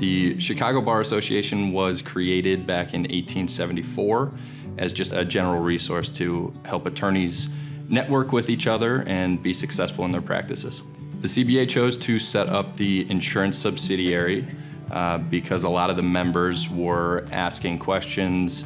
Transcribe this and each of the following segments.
The Chicago Bar Association was created back in 1874 as just a general resource to help attorneys network with each other and be successful in their practices. The CBA chose to set up the insurance subsidiary because a lot of the members were asking questions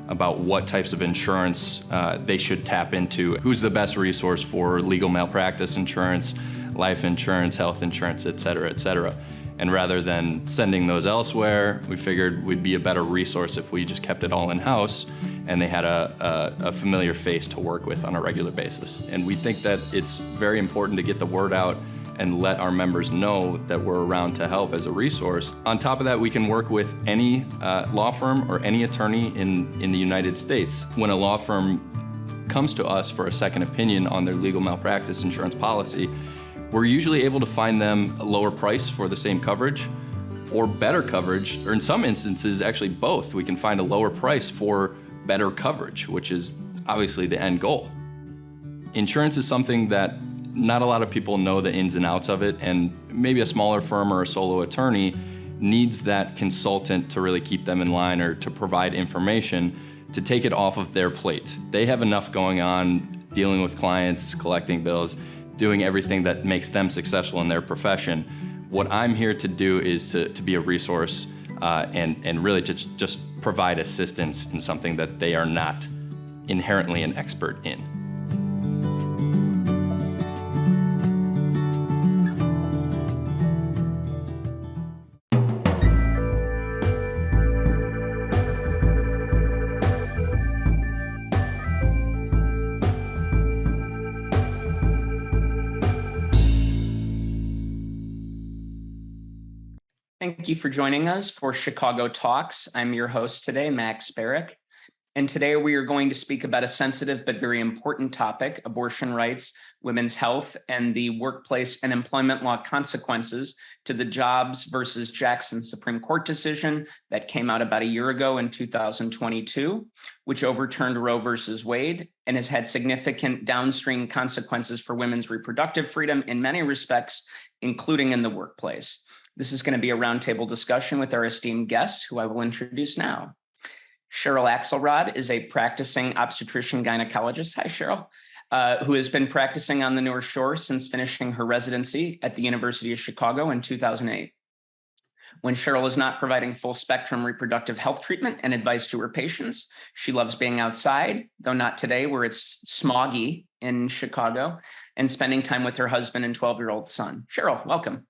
about what types of insurance they should tap into. Who's the best resource for legal malpractice insurance, life insurance, health insurance, et cetera, et cetera. And rather than sending those elsewhere, we figured we'd be a better resource if we just kept it all in-house and they had a familiar face to work with on a regular basis. And we think that it's very important to get the word out and let our members know that we're around to help as a resource. On top of that, we can work with any law firm or any attorney in the United States. When a law firm comes to us for a second opinion on their legal malpractice insurance policy, we're usually able to find them a lower price for the same coverage or better coverage, or in some instances, actually both. We can find a lower price for better coverage, which is obviously the end goal. Insurance is something that not a lot of people know the ins and outs of it, and maybe a smaller firm or a solo attorney needs that consultant to really keep them in line or to provide information to take it off of their plate. They have enough going on dealing with clients, collecting bills, doing everything that makes them successful in their profession. What I'm here to do is to be a resource and really just provide assistance in something that they are not inherently an expert in. Thank you for joining us for Chicago Talks. I'm your host today, Max Barrick. And today we are going to speak about a sensitive but very important topic, abortion rights, women's health, and the workplace and employment law consequences to the Dobbs versus Jackson Supreme Court decision that came out about a year ago in 2022, which overturned Roe versus Wade and has had significant downstream consequences for women's reproductive freedom in many respects, including in the workplace. This is going to be a roundtable discussion with our esteemed guests, who I will introduce now. Cheryl Axelrod is a practicing obstetrician gynecologist. Hi, Cheryl, who has been practicing on the NorthShore since finishing her residency at the University of Chicago in 2008. When Cheryl is not providing full spectrum reproductive health treatment and advice to her patients, she loves being outside, though not today where it's smoggy in Chicago, and spending time with her husband and 12-year-old son. Cheryl, welcome.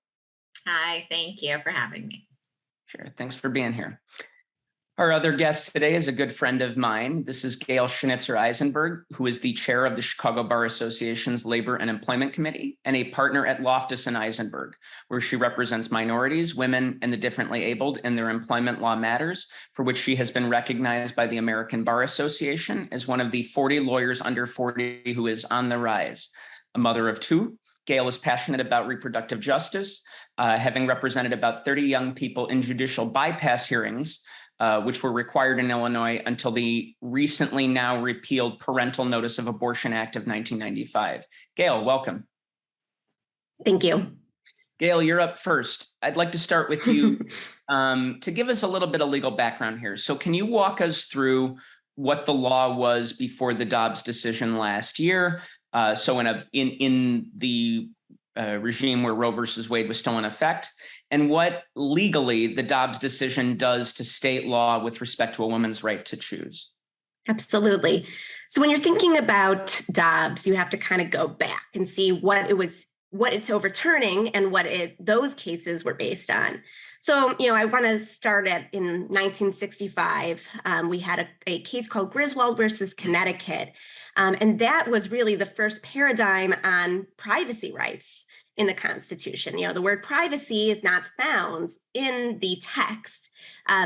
Hi, thank you for having me. Sure, thanks for being here. Our other guest today is a good friend of mine. This is Gail Schnitzer Eisenberg, who is the chair of the Chicago Bar Association's Labor and Employment Committee and a partner at Loftus Eisenberg, where she represents minorities, women, and the differently abled in their employment law matters, for which she has been recognized by the American Bar Association as one of the 40 lawyers under 40 who is on the rise. A mother of two, Gail is passionate about reproductive justice, having represented about 30 young people in judicial bypass hearings, which were required in Illinois until the recently now repealed Parental Notice of Abortion Act of 1995. Gail, welcome. Thank you. Gail, you're up first. I'd like to start with you to give us a little bit of legal background here. So can you walk us through what the law was before the Dobbs decision last year? So in the regime where Roe versus Wade was still in effect, and what legally the Dobbs decision does to state law with respect to a woman's right to choose. Absolutely. So when you're thinking about Dobbs, you have to kind of go back and see what it's overturning and what those cases were based on. So, I want to start in 1965. We had a case called Griswold versus Connecticut. And that was really the first paradigm on privacy rights in the Constitution. The word privacy is not found in the text.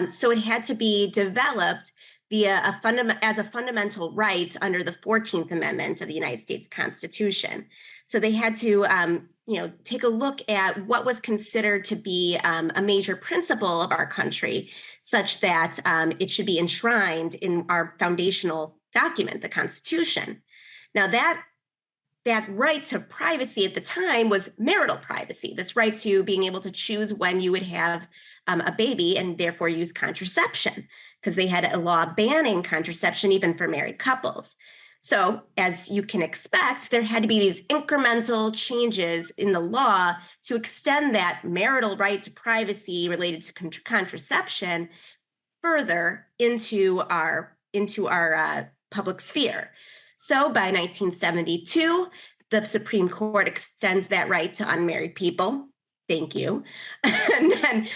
So it had to be developed via as a fundamental right under the 14th Amendment of the United States Constitution. So they had to take a look at what was considered to be a major principle of our country, such that it should be enshrined in our foundational document, the Constitution. Now that that right to privacy at the time was marital privacy, this right to being able to choose when you would have a baby and therefore use contraception, because they had a law banning contraception even for married couples. So as you can expect, there had to be these incremental changes in the law to extend that marital right to privacy related to contraception further into our public sphere. So by 1972, the Supreme Court extends that right to unmarried people. Thank you. and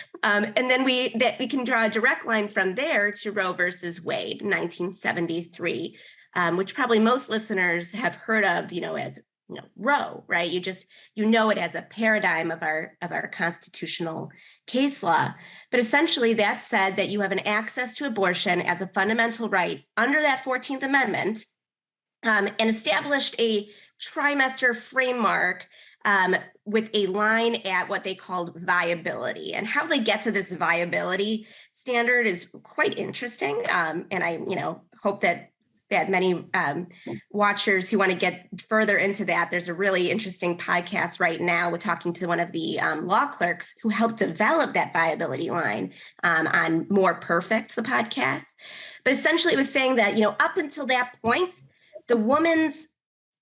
then we can draw a direct line from there to Roe versus Wade, 1973, which probably most listeners have heard of, as Roe, right? You know it as a paradigm of our constitutional case law. But essentially, that said that you have an access to abortion as a fundamental right under that 14th Amendment, and established a trimester framework with a line at what they called viability. And how they get to this viability standard is quite interesting. And I, hope that many watchers who want to get further into that, there's a really interesting podcast right now. We're talking to one of the law clerks who helped develop that viability line on More Perfect, the podcast. But essentially it was saying that, up until that point, the woman's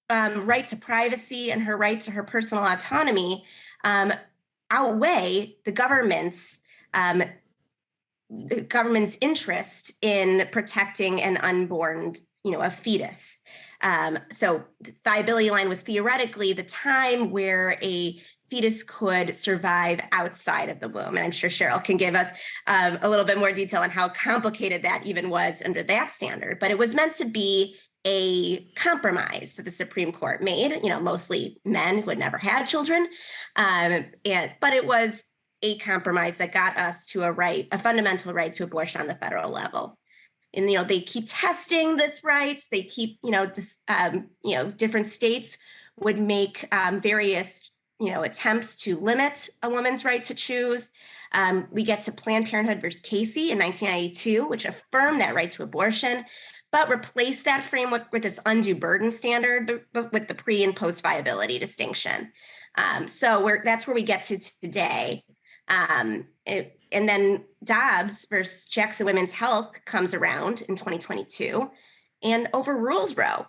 right to privacy and her right to her personal autonomy outweigh the government's interest in protecting an unborn, a fetus. So the viability line was theoretically the time where a fetus could survive outside of the womb. And I'm sure Cheryl can give us a little bit more detail on how complicated that even was under that standard. But it was meant to be a compromise that the Supreme Court made, mostly men who had never had children. But it was a compromise that got us to a fundamental right to abortion on the federal level. And, they keep testing this right. They keep, different states would make various, attempts to limit a woman's right to choose. We get to Planned Parenthood versus Casey in 1992, which affirmed that right to abortion, but replace that framework with this undue burden standard, but with the pre and post viability distinction. So that's where we get to today. And then Dobbs versus Jackson Women's Health comes around in 2022 and overrules Roe.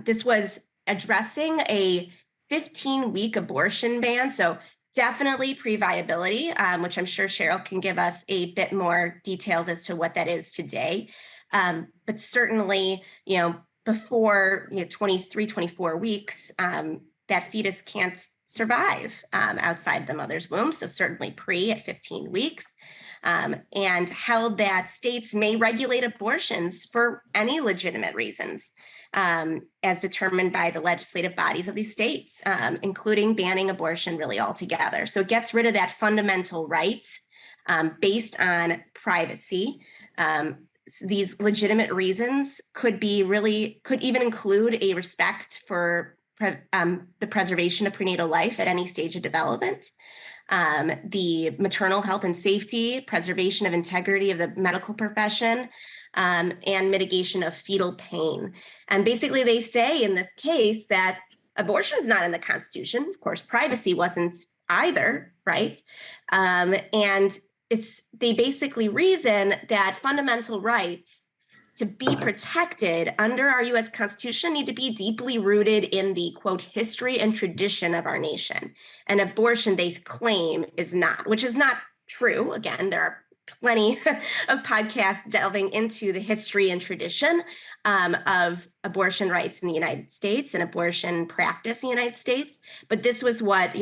This was addressing a 15-week abortion ban. So definitely pre-viability, which I'm sure Cheryl can give us a bit more details as to what that is today. But certainly, before 23, 24 weeks, that fetus can't survive outside the mother's womb. So certainly pre at 15 weeks, and held that states may regulate abortions for any legitimate reasons, as determined by the legislative bodies of these states, including banning abortion really altogether. So it gets rid of that fundamental right based on privacy. These legitimate reasons could even include a respect for the preservation of prenatal life at any stage of development, the maternal health and safety, preservation of integrity of the medical profession, and mitigation of fetal pain. And basically they say in this case that abortion is not in the Constitution. Of course, privacy wasn't either, right? And they basically reason that fundamental rights to be protected under our U.S. Constitution need to be deeply rooted in the, quote, history and tradition of our nation. And abortion, they claim, is not, which is not true. Again, there are plenty of podcasts delving into the history and tradition of abortion rights in the United States and abortion practice in the United States. But this was what,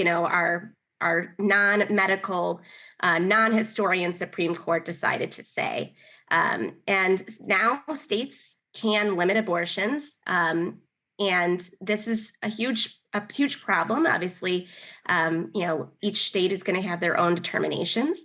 our non-medical, non-historian Supreme Court decided to say. And now states can limit abortions. And this is a huge problem. Obviously, each state is going to have their own determinations.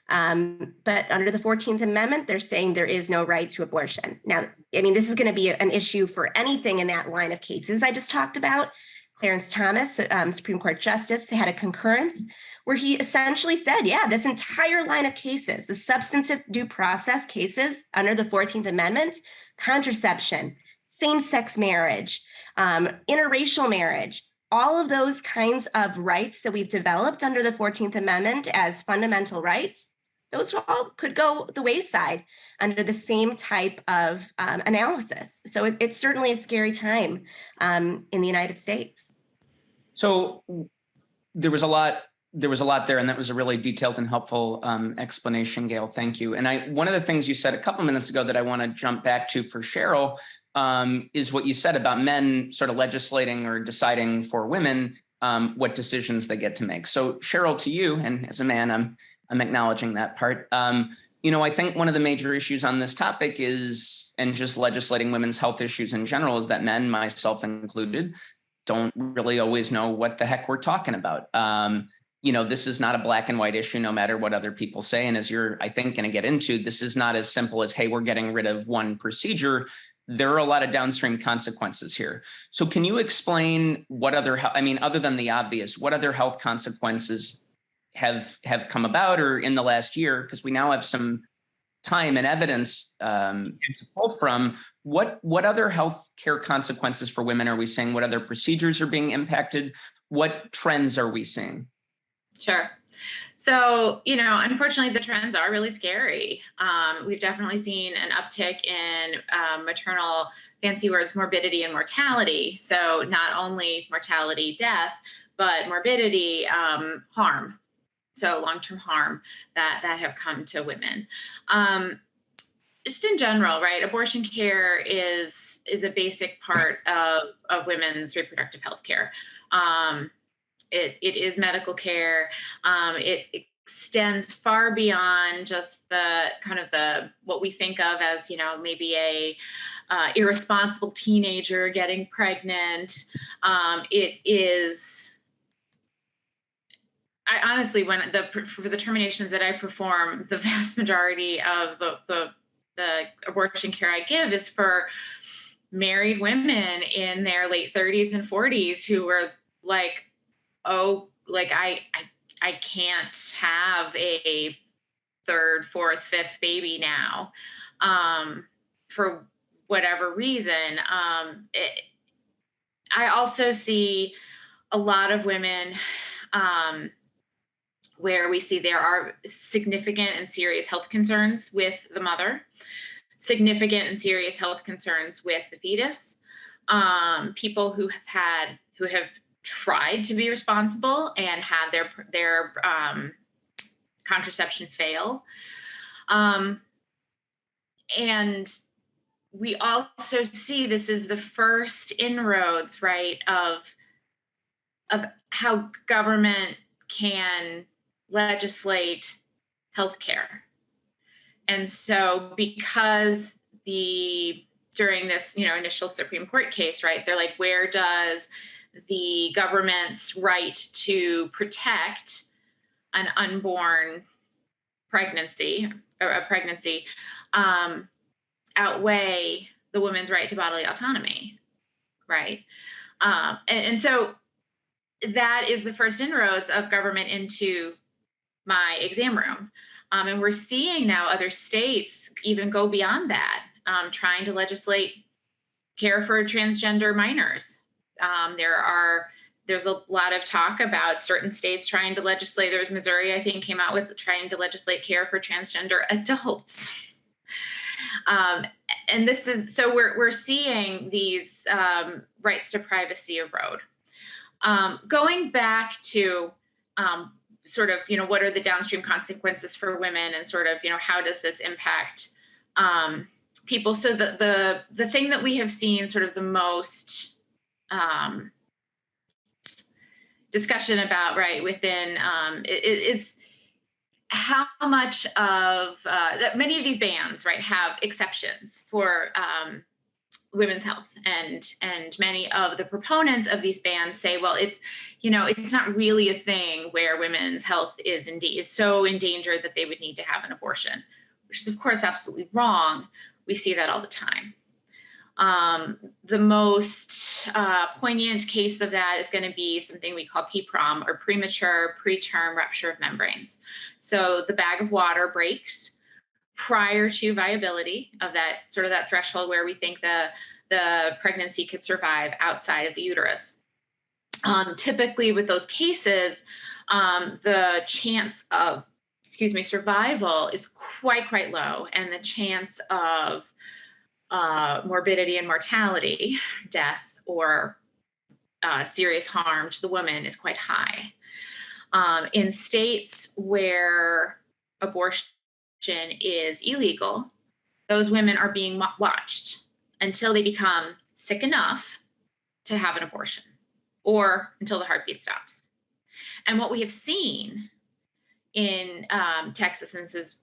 But under the 14th Amendment, they're saying there is no right to abortion. Now, this is going to be an issue for anything in that line of cases I just talked about. Clarence Thomas, Supreme Court Justice, had a concurrence where he essentially said, this entire line of cases, the substantive due process cases under the 14th Amendment, contraception, same-sex marriage, interracial marriage, all of those kinds of rights that we've developed under the 14th Amendment as fundamental rights, those all could go the wayside under the same type of analysis. So it's certainly a scary time in the United States. So there was a lot there, and that was a really detailed and helpful explanation, Gail. Thank you. And one of the things you said a couple minutes ago that I want to jump back to for Cheryl is what you said about men sort of legislating or deciding for women what decisions they get to make. So Cheryl, to you, and as a man, I'm acknowledging that part. I think one of the major issues on this topic is, and just legislating women's health issues in general, is that men, myself included, don't really always know what the heck we're talking about. This is not a black and white issue, no matter what other people say. And as you're, I think, going to get into, this is not as simple as, hey, we're getting rid of one procedure. There are a lot of downstream consequences here. So can you explain what other than the obvious, what other health consequences have come about or in the last year? Because we now have some time and evidence to pull from. What other health care consequences for women are we seeing? What other procedures are being impacted? What trends are we seeing? Sure. So, unfortunately, the trends are really scary. We've definitely seen an uptick in maternal, fancy words, morbidity and mortality. So not only mortality, death, but morbidity, harm. So long-term harm that have come to women. Just in general, right? Abortion care is a basic part of women's reproductive health care. It is medical care. It extends far beyond just the kind of what we think of as, maybe a irresponsible teenager getting pregnant. It is. I honestly, for the terminations that I perform, the vast majority of the abortion care I give is for married women in their late 30s and 40s who are like, I can't have a third, fourth, fifth baby now, for whatever reason. I also see a lot of women where we see there are significant and serious health concerns with the mother, significant and serious health concerns with the fetus, people who have tried to be responsible and had their contraception fail. And we also see this is the first inroads, right, of how government can legislate healthcare. And so because during this, initial Supreme Court case, right, they're like, where does the government's right to protect an unborn pregnancy or a pregnancy outweigh the woman's right to bodily autonomy, right? And so that is the first inroads of government into my exam room. And we're seeing now other states even go beyond that, trying to legislate care for transgender minors. There's a lot of talk about certain states trying to legislate. There was Missouri, I think, came out with trying to legislate care for transgender adults. And this is, so we're seeing these rights to privacy erode. Going back to sort of, what are the downstream consequences for women and sort of, how does this impact people? So the thing that we have seen sort of the most discussion about, right, within is how much of that many of these bans, right, have exceptions for women's health, and many of the proponents of these bans say, well, it's not really a thing where women's health is so endangered that they would need to have an abortion, which is of course absolutely wrong. We see that all the time. The most poignant case of that is going to be something we call PPROM, or premature preterm rupture of membranes. So the bag of water breaks prior to viability of that threshold where we think the the pregnancy could survive outside of the uterus. Typically with those cases, the chance of, survival is quite low, and the chance of morbidity and mortality, death, or serious harm to the woman is quite high. In states where abortion is illegal, those women are being watched until they become sick enough to have an abortion, or until the heartbeat stops. And what we have seen in Texas, and this is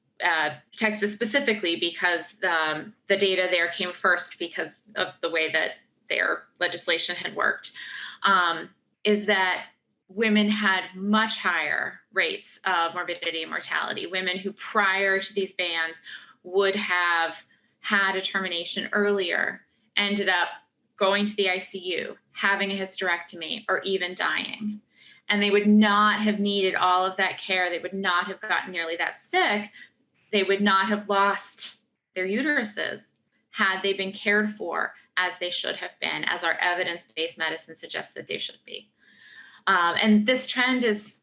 Texas specifically because the data there came first because of the way that their legislation had worked, is that women had much higher rates of morbidity and mortality. Women who prior to these bans would have had a termination earlier ended up going to the ICU, having a hysterectomy, or even dying. And they would not have needed all of that care. They would not have gotten nearly that sick. They would not have lost their uteruses had they been cared for as they should have been, as our evidence-based medicine suggests that they should be. And this trend is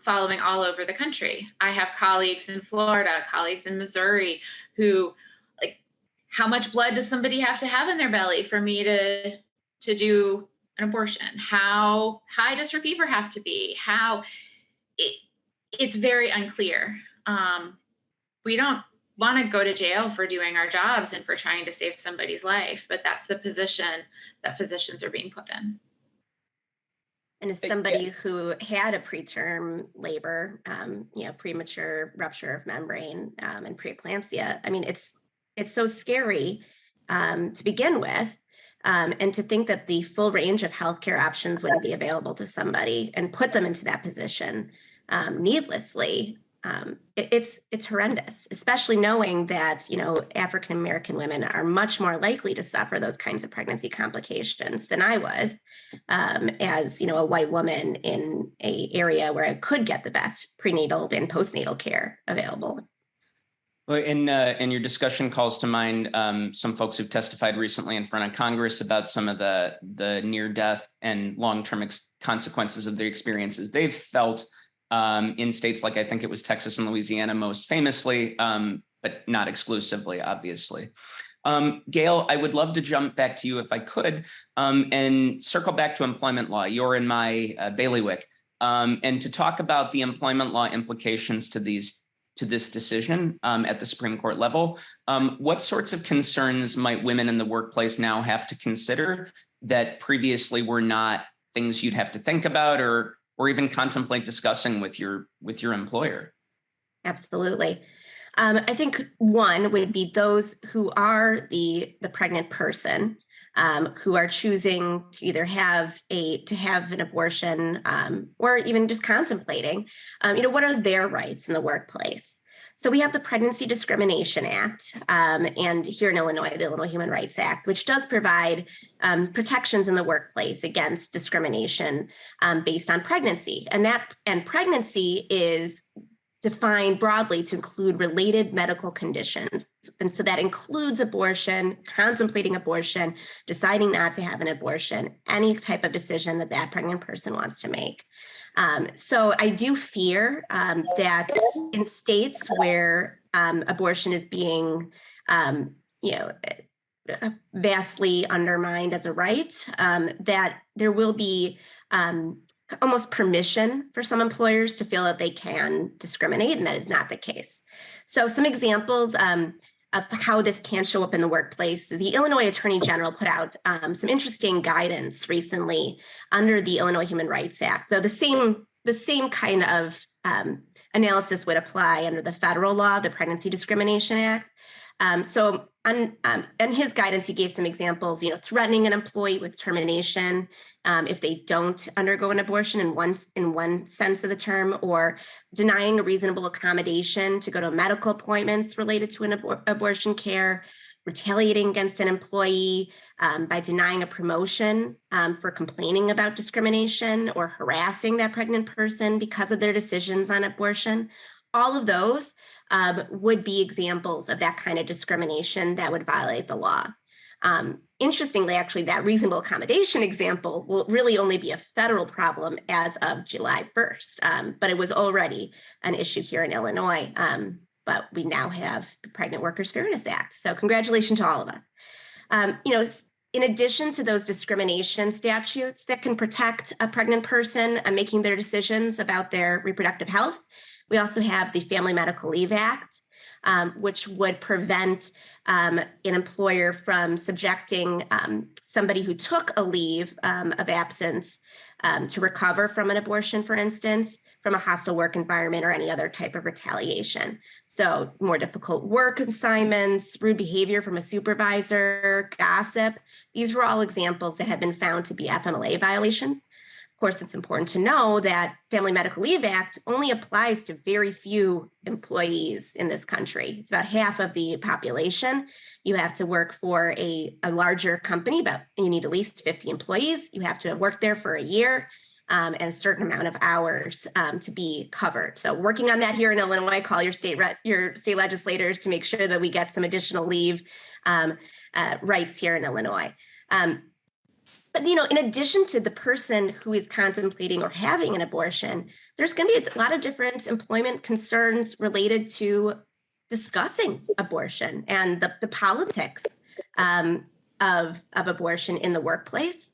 following all over the country. I have colleagues in Florida, colleagues in Missouri who, like, how much blood does somebody have to have in their belly for me to do an abortion? How high does her fever have to be? It's very unclear. We don't want to go to jail for doing our jobs and for trying to save somebody's life, but that's the position that physicians are being put in. And as somebody who had a preterm labor, premature rupture of membrane and preeclampsia, I mean, it's so scary to begin with. And to think that the full range of healthcare options wouldn't be available to somebody and put them into that position needlessly, it's horrendous, especially knowing that, African American women are much more likely to suffer those kinds of pregnancy complications than I was, as, a white woman in an area where I could get the best prenatal and postnatal care available. Well, in your discussion calls to mind some folks who've testified recently in front of Congress about some of the near-death and long-term consequences of their experiences they've felt in states like, I think it was Texas and Louisiana most famously, but not exclusively, obviously. Gail, I would love to jump back to you if I could, and circle back to employment law. You're in my bailiwick, and to talk about the employment law implications to this decision at the Supreme Court level. What sorts of concerns might women in the workplace now have to consider that previously were not things you'd have to think about or even contemplate discussing with your employer? Absolutely. I think one would be those who are the pregnant person, who are choosing to either have an abortion or even just contemplating, what are their rights in the workplace? So we have the Pregnancy Discrimination Act, and here in Illinois, the Illinois Human Rights Act, which does provide protections in the workplace against discrimination based on pregnancy. And pregnancy is defined broadly to include related medical conditions. And so that includes abortion, contemplating abortion, deciding not to have an abortion, any type of decision that pregnant person wants to make. So I do fear that in states where abortion is being, vastly undermined as a right, that there will be almost permission for some employers to feel that they can discriminate, and that is not the case. So some examples of how this can show up in the workplace. The Illinois Attorney General put out some interesting guidance recently under the Illinois Human Rights Act. So the same kind of analysis would apply under the federal law, the Pregnancy Discrimination Act. So in his guidance, he gave some examples, threatening an employee with termination if they don't undergo an abortion in one sense of the term, or denying a reasonable accommodation to go to medical appointments related to an abortion care, retaliating against an employee by denying a promotion for complaining about discrimination, or harassing that pregnant person because of their decisions on abortion. All of those would be examples of that kind of discrimination that would violate the law. Interestingly, actually, that reasonable accommodation example will really only be a federal problem as of July 1st, but it was already an issue here in Illinois. But we now have the Pregnant Workers Fairness Act. So congratulations to all of us. In addition to those discrimination statutes that can protect a pregnant person making their decisions about their reproductive health, we also have the Family Medical Leave Act, which would prevent an employer from subjecting somebody who took a leave of absence to recover from an abortion, for instance, from a hostile work environment or any other type of retaliation. So more difficult work assignments, rude behavior from a supervisor, gossip. These were all examples that have been found to be FMLA violations. Of course, it's important to know that Family Medical Leave Act only applies to very few employees in this country. It's about half of the population. You have to work for a larger company, but you need at least 50 employees. You have to have worked there for a year and a certain amount of hours to be covered. So working on that here in Illinois, call your state legislators to make sure that we get some additional leave rights here in Illinois. But, in addition to the person who is contemplating or having an abortion, there's going to be a lot of different employment concerns related to discussing abortion and the politics of abortion in the workplace.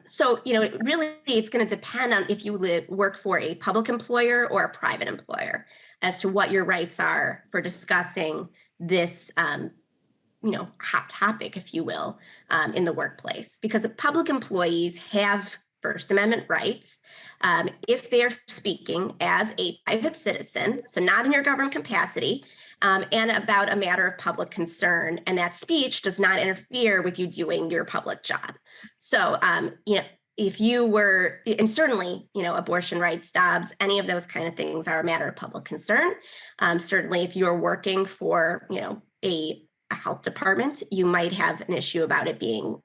So, it's going to depend on if you work for a public employer or a private employer as to what your rights are for discussing this hot topic, if you will, in the workplace, because the public employees have First Amendment rights if they're speaking as a private citizen, so not in your government capacity, and about a matter of public concern, and that speech does not interfere with you doing your public job. So, if you were, and certainly, abortion rights, Dobbs, any of those kind of things are a matter of public concern. Certainly, if you're working for, a health department, you might have an issue about it being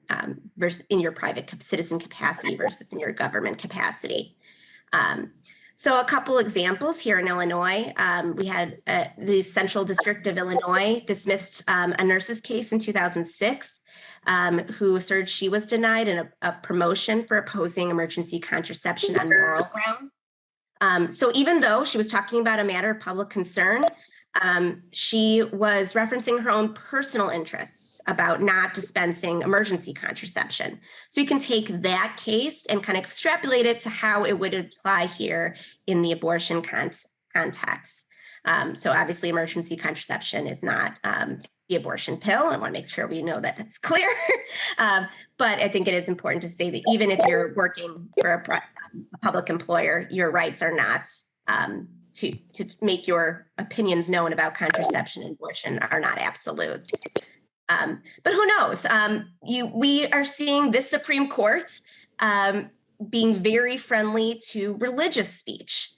versus in your private citizen capacity versus in your government capacity. So a couple examples here in Illinois, we had the Central District of Illinois dismissed a nurse's case in 2006 who asserted she was denied a promotion for opposing emergency contraception on moral grounds. So even though she was talking about a matter of public concern, she was referencing her own personal interests about not dispensing emergency contraception. So you can take that case and kind of extrapolate it to how it would apply here in the abortion context. So obviously emergency contraception is not the abortion pill. I want to make sure we know that that's clear. But I think it is important to say that even if you're working for a public employer, your rights are not to make your opinions known about contraception and abortion are not absolute. But who knows? We are seeing this Supreme Court being very friendly to religious speech.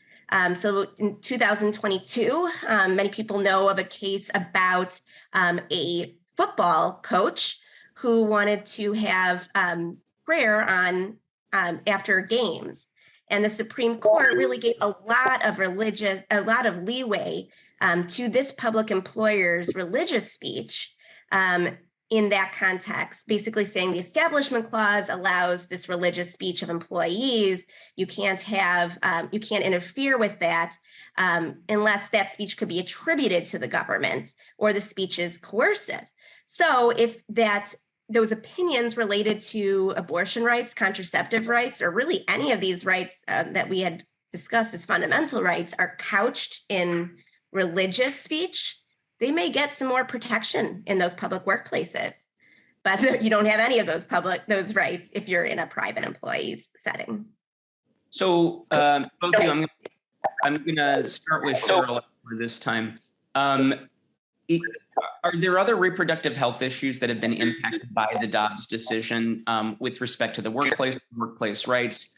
So in 2022, many people know of a case about a football coach who wanted to have prayer on after games. And the Supreme Court really gave a lot of leeway to this public employer's religious speech in that context, basically saying the Establishment Clause allows this religious speech of employees. You can't interfere with that unless that speech could be attributed to the government or the speech is coercive. So if those opinions related to abortion rights, contraceptive rights, or really any of these rights that we had discussed as fundamental rights are couched in religious speech, they may get some more protection in those public workplaces. But you don't have any of those rights if you're in a private employee's setting. So both of you, I'm going to start with Cheryl for this time. Are there other reproductive health issues that have been impacted by the Dobbs decision with respect to the workplace rights?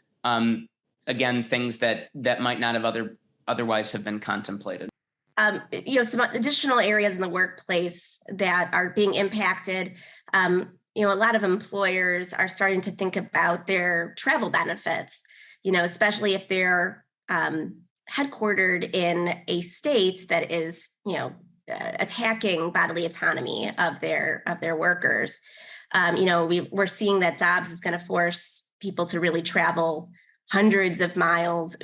Again, things that might not have otherwise have been contemplated. Some additional areas in the workplace that are being impacted. A lot of employers are starting to think about their travel benefits, especially if they're headquartered in a state that is, attacking bodily autonomy of their workers. We're seeing that Dobbs is going to force people to really travel hundreds of miles,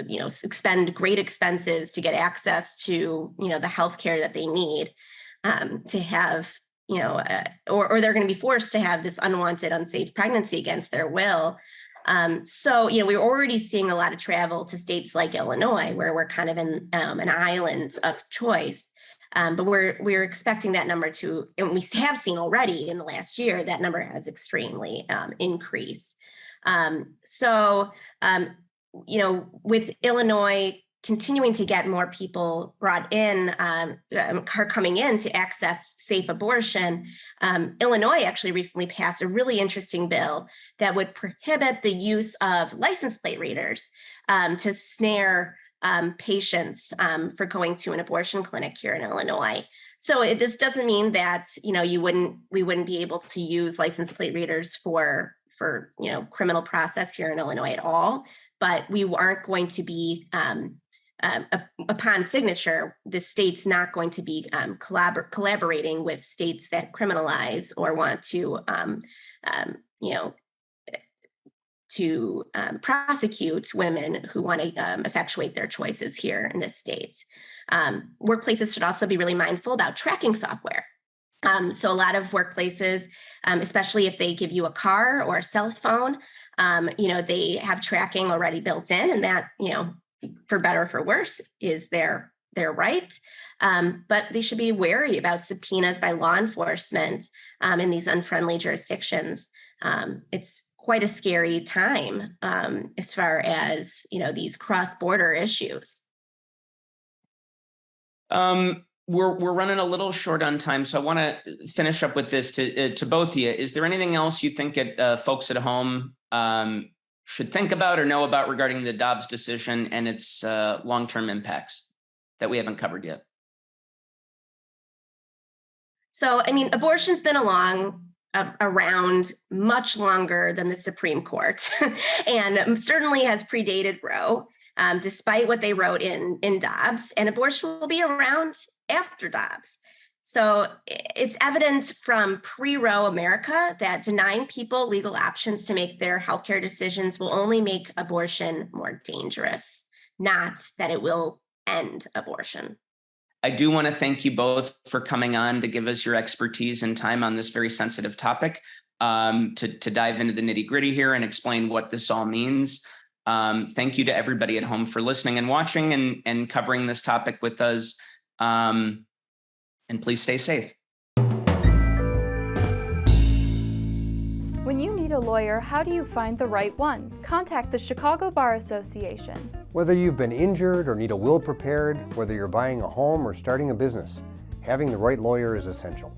expend great expenses to get access to, the healthcare that they need to have, or they're going to be forced to have this unwanted, unsafe pregnancy against their will. We're already seeing a lot of travel to states like Illinois, where we're kind of in an island of choice. But we're expecting that number to, and we have seen already in the last year, that number has extremely increased. With Illinois continuing to get more people brought in, are coming in to access safe abortion, Illinois actually recently passed a really interesting bill that would prohibit the use of license plate readers to snare patients for going to an abortion clinic here in Illinois. So this doesn't mean that we wouldn't be able to use license plate readers for criminal process here in Illinois at all, but we aren't going to be upon signature, the state's not going to be collaborating with states that criminalize or want to prosecute women who want to effectuate their choices here in this state. Workplaces should also be really mindful about tracking software. So a lot of workplaces, especially if they give you a car or a cell phone, they have tracking already built in, and that, for better or for worse, is their right. But they should be wary about subpoenas by law enforcement in these unfriendly jurisdictions. It's quite a scary time as far as, these cross-border issues. We're running a little short on time, so I want to finish up with this to both of you. Is there anything else you think folks at home should think about or know about regarding the Dobbs decision and its long-term impacts that we haven't covered yet? So, abortion's been around much longer than the Supreme Court and certainly has predated Roe, despite what they wrote in Dobbs, and abortion will be around after Dobbs. So it's evident from pre-Roe America that denying people legal options to make their healthcare decisions will only make abortion more dangerous, not that it will end abortion. I do want to thank you both for coming on to give us your expertise and time on this very sensitive topic, to dive into the nitty-gritty here and explain what this all means. Thank you to everybody at home for listening and watching and covering this topic with us. And please stay safe. When you need a lawyer, how do you find the right one? Contact the Chicago Bar Association. Whether you've been injured or need a will prepared, whether you're buying a home or starting a business, having the right lawyer is essential.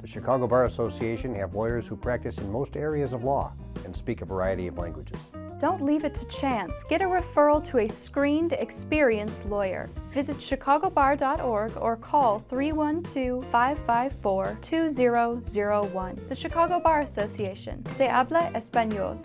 The Chicago Bar Association have lawyers who practice in most areas of law and speak a variety of languages. Don't leave it to chance. Get a referral to a screened, experienced lawyer. Visit chicagobar.org or call 312-554-2001. The Chicago Bar Association. Se habla español.